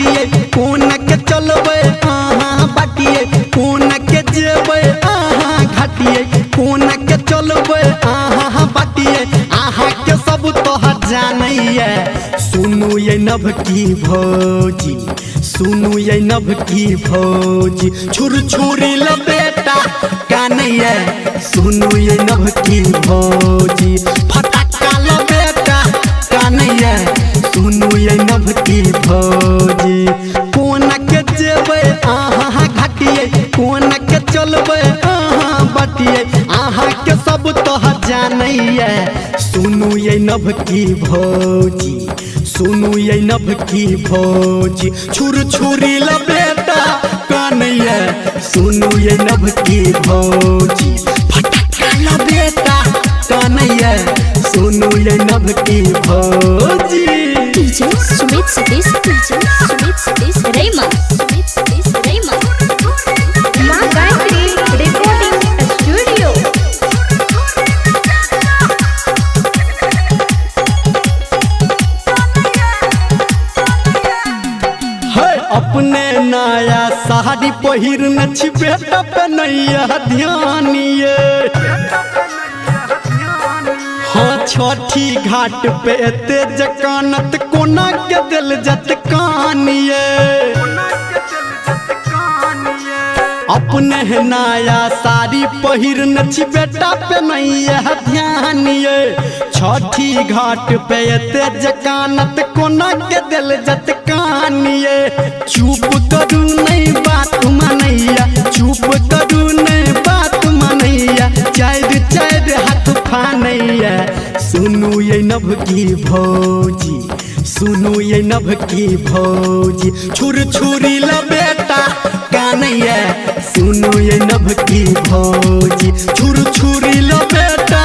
बाटिए कोन के चलबे आहा बाटिए कोन के जेबे आहा घाटिए कोन के चलबे आहा बाटिए आहा के सब तोहर जानैया सुनू ये नभ की भौजी सुनू ये नभ की भौजी छुर छुरी ल बेटा कानैया सुनू ये नभ की भौजी फटाका ल बेटा कानैया सुनू ये नभ की भौजी कोन के जेबे आहा घाटिए कोन के चलबे आहा बाटिए आहा के सब तोहर जानैया सुनू ये नभ की भौजी सुनू ये नभ की भौजी छुर छुरी ल बेटा कानैया सुनू ये नभ की भौजी फटाका ल बेटा कानैया सुनू ये नभ की भौजी DJ Sumit Satish DJ Sumit Satish Rayma Sumit Satish Rayma Ma Kaiy Recoding Studio है अपने नया साड़ी पहिरन छी बेटा पनैया ध्यानिए हाँ छठी घाट पे एते जकानत कोना के दिल जत कानिए अपने नया साड़ी पहिरन छी बेटा पनैया ध्यानिए छठी घाट पे एते जकानत कोना के दिल जत कानिए चुप करू नहीं बात मनैया चुप करू नहीं बात मनैया चार हाथ फानैया सुनू ये नभ की भौजी सुनू ये नभ की भौजी छुर छुरी ल बेटा कानैया सुनू ये नभ की भौजी छुर छुरी ल बेटा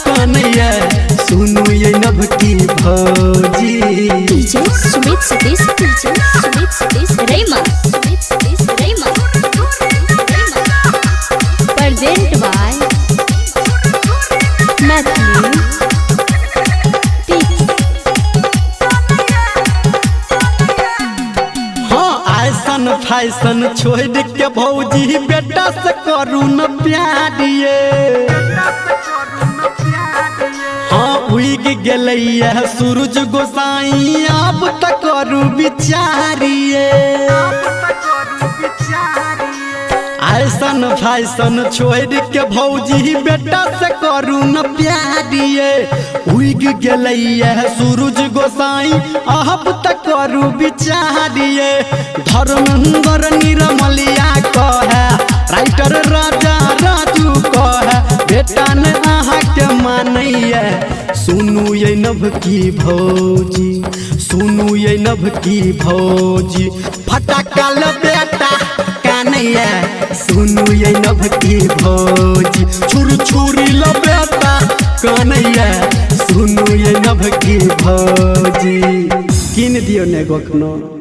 कानैया सुनू ये नभ की भौजी DJ Sumit Satish DJ Sumit Satish Rayma Sumit Satish Rayma Present by Matthew हाँ ऐसन फैशन छोड़ के भौजी बेटा से करू न प्यारिए हाँ उग गेलैया सूरज गोसाई अब तक करू बिचारिए ऐसन फैशन छोड़ के भौजी बेटा से करू न प्यारिए उग गेलैया सूरज गोसाई अब तक करू बिचारिए धर्मेंद्र निर्मलिया कहे राइटर राजा राजू कहे बेटा ने आहा के मानैया सुनू ये नभ की भौजी सुनू ये नभ की भौजी फटाका ल बेटा कानैया सुनू ये नभ की भौजी छुर छुरी ल बेटा कानैया सुनू ये नभ की भौजी किन दियो ने गोखनो।